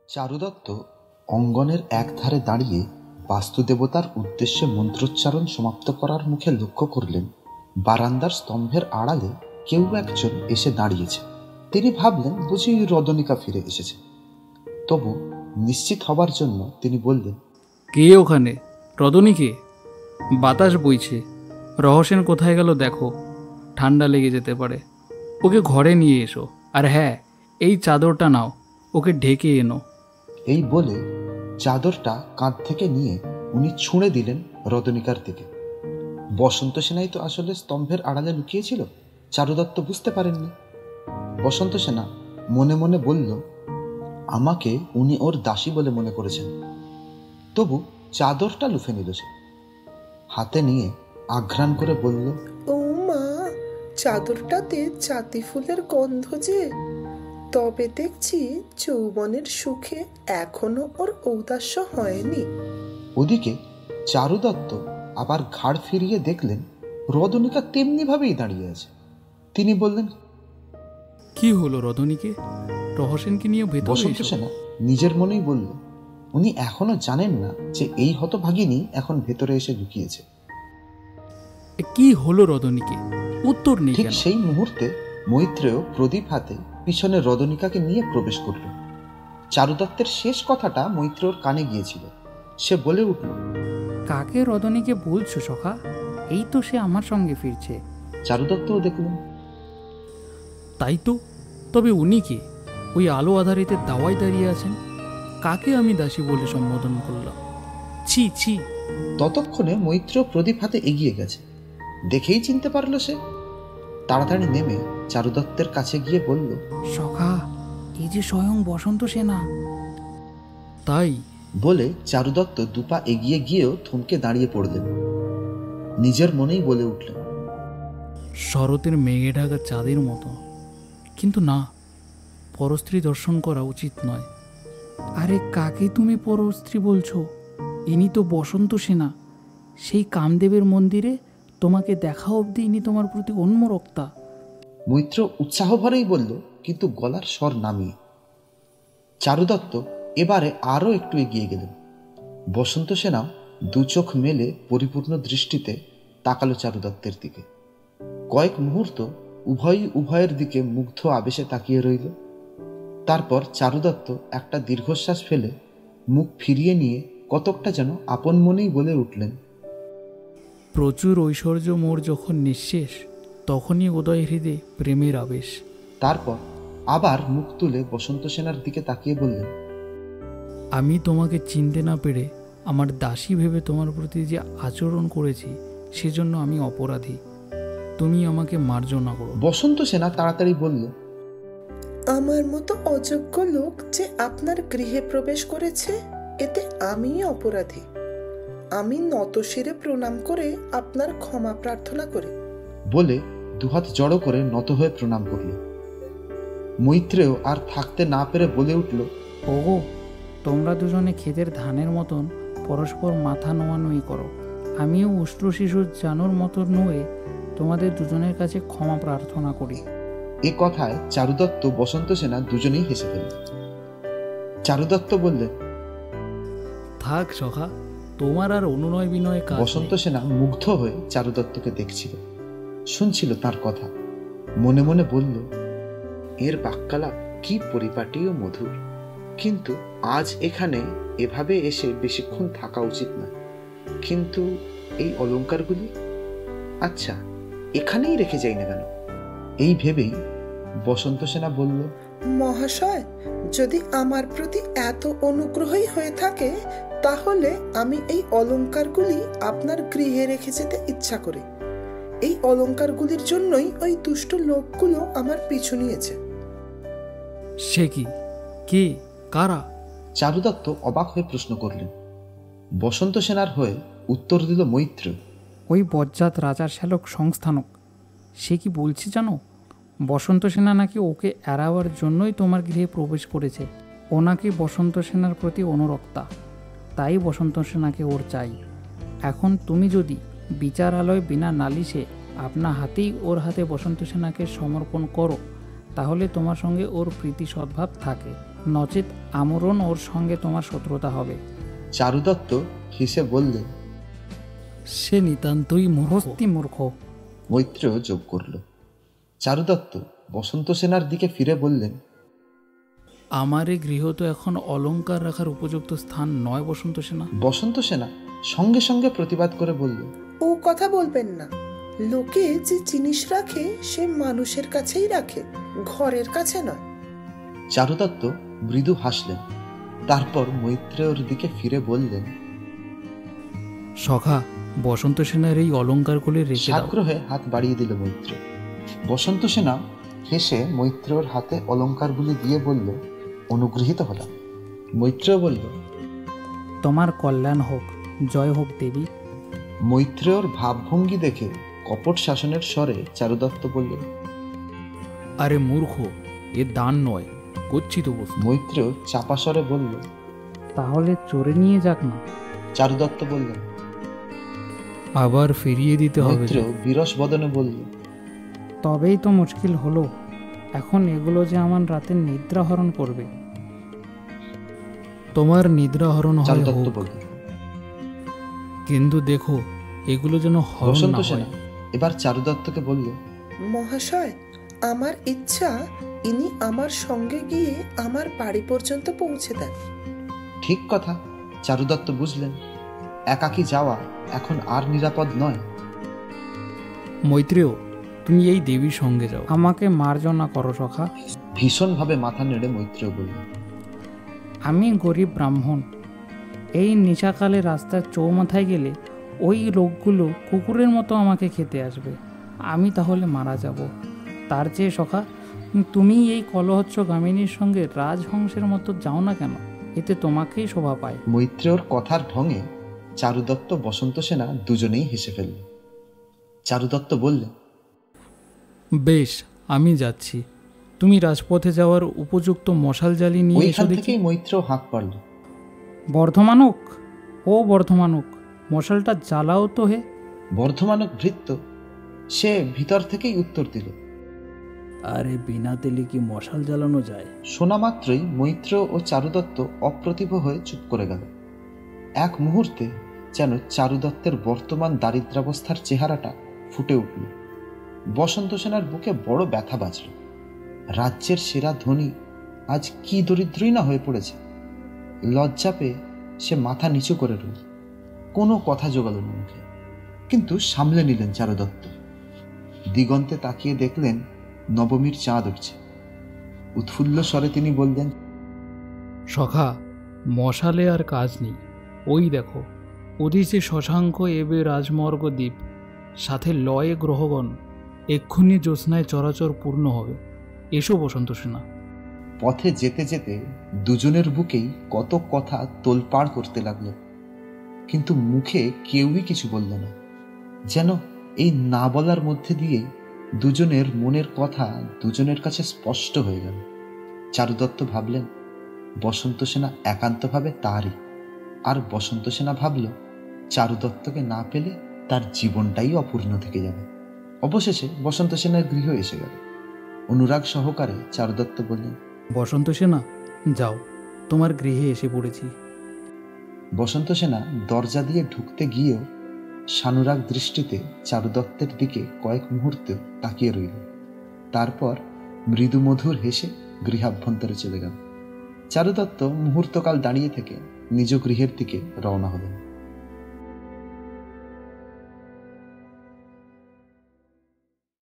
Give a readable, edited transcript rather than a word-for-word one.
চারুদত্ত অঙ্গনের এক ধারে দাঁড়িয়ে বাস্তুদেবতার উদ্দেশ্যে মন্ত্রোচ্চারণ সমাপ্ত করার মুখে লক্ষ্য করলেন বারান্দার স্তম্ভের আড়ালে কেউ একজন এসে দাঁড়িয়েছে। তিনি ভাবলেন বুঝি রদনিকা ফিরে এসেছে। তবু নিশ্চিত হবার জন্য তিনি বললেন, কে ওখানে? রদনী কে? বাতাস বইছে, রহসেন কোথায় গেল দেখো, ঠান্ডা লেগে যেতে পারে। ওকে ঘরে নিয়ে এসো, আর হ্যাঁ, এই চাদরটা নাও, ওকে ঢেকে এনো। এই বলে চাদরটা কাঁধ থেকে নিয়ে উনি ছুঁড়ে দিলেন রদনিকার দিকে। বসন্ত সেনাই তো আসলে স্তম্ভের আড়ালে লুকিয়েছিল, চারুদত্ত বুঝতে পারেননি। বসন্ত সেনা মনে মনে বলল, আমাকে উনি ওর দাসী বলে মনে করেছেন। তবু চাদরটা লুফে নিল সে, হাতে নিয়ে আঘ্রাণ করে বলল, ও মা, চাদরটাতে চাঁতি ফুলের গন্ধ যে। তবে দেখছি যৌবনের সুখে এখনো ওর ঔদাস্য হয়নি। ওদিকে চারুদত্ত আবার ঘাড় ফিরিয়ে দেখলেন রদনিকা তেমনি ভাবেই দাঁড়িয়ে আছে। তিনি বললেন, কি হলো রদনীকে? রহসেনকে নিয়ে ভেতরে বসন্ত এসো। সেনা নিজের মনেই বলল, উনি এখনো জানেন না যে এই হতভাগিনী এখন ভেতরে এসে লুকিয়েছে। কি হলো রদনীকে? উত্তর নেই ঠিক কেন? সেই মুহূর্তে মৈত্রেয় প্রদীপ হাতে পিছনে রদনিকাকে নিয়ে প্রবেশ করল। চারুদত্তের শেষ কথাটা মৈত্রেয়র কানে গিয়েছিল। সে বলে উঠল, কাকে রদনীকে বলছো সখা? এই তো সে আমার সঙ্গে ফিরছে। চারুদত্তও দেখলেন। তাই তো, তবে উনি কে? ওই আলো আধারিতে দাওয়ায় দাঁড়িয়ে আছেন। কাকে আমি দাসী বলে সম্বোধন করলাম? ছি ছি। ততক্ষণে মৈত্রেয় প্রদীপ হাতে এগিয়ে গেছে, দেখেই চিনতে পারল সে। তাড়াতাড়ি নেমে চারুদত্তের কাছে গিয়ে বলল, সখা, এই যে স্বয়ং বসন্ত সেনা। তাই বলে চারুদত্ত দুপা এগিয়ে গিয়েও থমকে দাঁড়িয়ে পড়লেন। নিজের মনেই বলে উঠলেন, শরতের মেঘে ঢাকা চাঁদের মতো। কিন্তু না, পরস্ত্রী দর্শন করা উচিত নয়। আরে কাকে তুমি পরস্ত্রী বলছো? ইনি তো বসন্ত সেনা। সেই কামদেবের মন্দিরে তোমাকে দেখা অবধি ইনি তোমার প্রতি উন্মরক্তা। মৈত্র উৎসাহ ভরেই বলল, কিন্তু গলার স্বর নামিয়ে। চারুদত্ত এবারে আরো একটু এগিয়ে গেলেন। বসন্ত সেনা দু চোখ মেলে পরিপূর্ণ দৃষ্টিতে তাকালো চারুদত্তের দিকে। কয়েক মুহূর্ত উভয়ই উভয়ের দিকে মুগ্ধ আবেশে তাকিয়ে রইল। তারপর চারুদত্ত একটা দীর্ঘশ্বাস ফেলে মুখ ফিরিয়ে নিয়ে কতকটা যেন আপন মনেই বলে উঠলেন, প্রচুর ঐশ্বর্য মোর যখন নিঃশেষ, তখনই উদয় হৃদে প্রেমের আবেশ। তারপর আবার মুখ তুলে বসন্ত সেনার দিকে তাকিয়ে বললেন, আমি তোমাকে চিনতে না পেরে আমার দাসী ভেবে তোমার প্রতি যে আচরণ করেছি, সেজন্য আমি অপরাধী। তুমি আমাকে মার্জনা করো। বসন্ত সেনা তাড়াতাড়ি বলল, আমার মতো অযোগ্য লোক যে আপনার গৃহে প্রবেশ করেছে, এতে আমিই অপরাধী। আমি নতশিরে প্রণাম করে আপনার ক্ষমা প্রার্থনা করি। বলে দুহাত জড়ো করে নত হয়ে প্রণাম করল। মৈত্রেয় আর থাকতে না পেরে বলে উঠল, ওগো, তোমরা দুজনে ক্ষেতের ধানের মতন পরস্পর মাথা নোয়ানোই করো। আমিও উষ্ট্র শিশুর জানুর মতো নয়ে তোমাদের দুজনের কাছে ক্ষমা প্রার্থনা করি। এ কথায় চারুদত্ত বসন্ত সেনা দুজনেই হেসে ফেলল। চারুদত্ত বললেন, থাক সখা, তোমার আর অনুনয় বিনয় কাজ বসন্ত নেই। সেনা মুগ্ধ হয়ে চারুদত্তকে দেখছিল, শুনছিল তার কথা। মনে মনে বলল, এর বাক্যালাপ কি পরিপাটি ও মধুর, কিন্তু আজ এখানে এভাবে এসে বেশিক্ষণ থাকা উচিত না। কিন্তু এই অলংকারগুলি, আচ্ছা এখানেই রেখে যাই না কেন? এই ভেবেই বসন্ত সেনা বলল, মহাশয়, যদি আমার প্রতি এত অনুগ্রহই হয়ে থাকে, তাহলে আমি এই অলংকারগুলি আপনার গৃহে রেখে যেতে ইচ্ছা করি। এই অলংকারগুলির জন্যই ওই দুষ্ট লোকগুলো আমার পিছু নিয়েছে। সে কি? কে? কারা? চারুদত্ত অবাক হয়ে প্রশ্ন করলেন। বসন্ত সেনার হয়ে উত্তর দিল মৈত্র। ওই বজ্জাত রাজার শ্যালক সংস্থানক। সে কি বলছে জানো? বসন্ত সেনা নাকি ওকে এড়াবার জন্যই তোমার গৃহে প্রবেশ করেছে। ও নাকি বসন্ত সেনার প্রতি অনুরক্তা, তাই বসন্ত সেনাকে ওর চাই। এখন তুমি যদি বিচারালয় বিনা নালিশে আপনা হাতেই ওর হাতে বসন্ত সেনাকে সমর্পণ করো, তাহলে তোমার সঙ্গে ওর প্রীতি সদ্ভাব থাকে। নচেত আমরণ ওর সঙ্গে তোমার শত্রুতা হবে। চারুদত্ত হেসে বললেন, সে নিতান্তই মূর্খ। হস্তি মূর্খ। মৈত্রেয় যোগ করল। চারুদত্ত বসন্ত সেনার দিকে ফিরে বললেন, আমার এই গৃহ তো এখন অলংকার রাখার উপযুক্ত স্থান নয় বসন্ত সেনা। বসন্ত সেনা সঙ্গে সঙ্গে প্রতিবাদ করে বলল, ও কথা বলবেন না। লোকে যে জিনিস রাখে সে মানুষের কাছেই রাখে, ঘরের কাছে নয়। চারুদত্ত মৃদু হাসলেন। তারপর মৈত্রেয়র দিকে ফিরে বললেন, সখা, বসন্ত সেনার এই অলংকারগুলি রেখে দাও। সাগ্রহে হাত বাড়িয়ে দিল মৈত্র। বসন্ত সেনা হেসে মৈত্রেয়র হাতে অলংকারগুলি দিয়ে বলল, অনুগৃহীত হলাম। মৈত্রেয় বলল, তোমার কল্যাণ হোক, জয় হোক দেবী। মৈত্রেয়র ভাবভঙ্গি দেখে কপট শাসনের স্বরে চারুদত্ত বললেন, আরে মূর্খ, এ দান নয়, গচ্ছিত বস্তু। মৈত্রেয় চাপা স্বরে বলল। তাহলে চোরে নিয়ে যাক না। চারুদত্ত বললেন। আবার ফিরিয়ে দিতে হবে। মৈত্রেয় বিরস বদনে বলল, তবেই তো মুশকিল হলো। এখন এগুলো যে আমার রাতের নিদ্রা হরণ করবে। তোমার নিদ্রা হরণ হয় চারুদত্ত হোক, বলল। কিন্তু দেখো এগুলো যেন হরণ বসন্ত না সেনা হয়। এবার চারুদত্তকে বলল, মহাশয়, আমার ইচ্ছা ইনি আমার সঙ্গে গিয়ে আমার বাড়ি পর্যন্ত পৌঁছে দেন। ঠিক কথা। চারুদত্ত বুঝলেন একাকী যাওয়া এখন আর নিরাপদ নয়। মৈত্রেয়, তুমি এই দেবীর সঙ্গে যাও। আমাকে মার্জনা করো সখা। ভীষণভাবে মাথা নেড়ে মৈত্রেয় বলল, আমি গরিব ব্রাহ্মণ। এই নিশাকালে রাস্তার চৌমাথায় গেলে ওই লোকগুলো কুকুরের মতো আমাকে খেতে আসবে। আমি তাহলে মারা যাব। তার চেয়ে সখা, তুমি এই কলহচ্ছ গামিনীর সঙ্গে রাজহংসের মতো যাও না কেন? এতে তোমাকেই শোভা পায়। মৈত্রেয়র কথার ঢঙে চারুদত্ত বসন্ত সেনা দুজনেই হেসে ফেলল। চারুদত্ত বললেন, বেশ, আমি যাচ্ছি। তুমি রাজপথে যাওয়ার উপযুক্ত মশাল জ্বালি নিয়ে এসো ওইখান দেখি। থেকেই মৈত্রেয় হাঁক পারল। বর্ধমানক, ও বর্ধমানক, মশালটা জ্বালাও তো হে। বর্ধমানক ভৃত্য সে ভিতর থেকেই উত্তর দিল, আরে বিনা তেলে কি মশাল জ্বালানো যায়? শোনা মাত্রই মৈত্রেয় ও চারুদত্ত অপ্রতিভ হয়ে চুপ করে গেল। এক মুহূর্তে যেন চারুদত্তের বর্তমান দারিদ্রাবস্থার চেহারাটা ফুটে উঠল। বসন্ত সেনার বুকে বড় ব্যথা বাজল। রাজ্যের সেরা ধনী আজ কি দরিদ্রই না হয়ে পড়েছে। লজ্জা পেয়ে সে মাথা নিচু করে রইল, কোনো কথা জোগাল না মুখে। কিন্তু সামলে নিলেন চারুদত্ত। দিগন্তে তাকিয়ে দেখলেন নবমীর চাঁদ উঠছে। উৎফুল্ল স্বরে তিনি বললেন, সখা, মশালে আর কাজ নেই। ওই দেখো, ওদিকে শশাঙ্ক এবে রাজমর্গ দ্বীপ, সাথে লয়ে গ্রহগণ। এক্ষুনি জ্যোৎস্নায় চরাচর পূর্ণ হবে। এসো বসন্ত সেনা। পথে যেতে যেতে দুজনের বুকেই কত কথা তোলপাড় করতে লাগলো, কিন্তু মুখে কেউই কিছু বলল না। যেন এই না বলার মধ্যে দিয়েই দুজনের মনের কথা দুজনের কাছে স্পষ্ট হয়ে গেল। চারুদত্ত ভাবলেন বসন্ত সেনা একান্তভাবে তারই, আর বসন্ত সেনা ভাবল চারুদত্তকে না পেলে তার জীবনটাই অপূর্ণ থেকে যাবে। অবশেষে বসন্ত সেনার গৃহ এসে গেল। অনুরাগ সহকারে চারুদত্ত বললেন, বসন্ত সেনা, যাও, তোমার গৃহে এসে পড়েছি। বসন্ত সেনা দরজা দিয়ে ঢুকতে গিয়েও সানুরাগ দৃষ্টিতে চারুদত্তের দিকে কয়েক মুহূর্ত তাকিয়ে রইল। তারপর মৃদু মধুর হেসে গৃহাভ্যন্তরে চলে গেল। চারুদত্ত মুহূর্তকাল দাঁড়িয়ে থেকে নিজ গৃহের দিকে রওনা হলেন।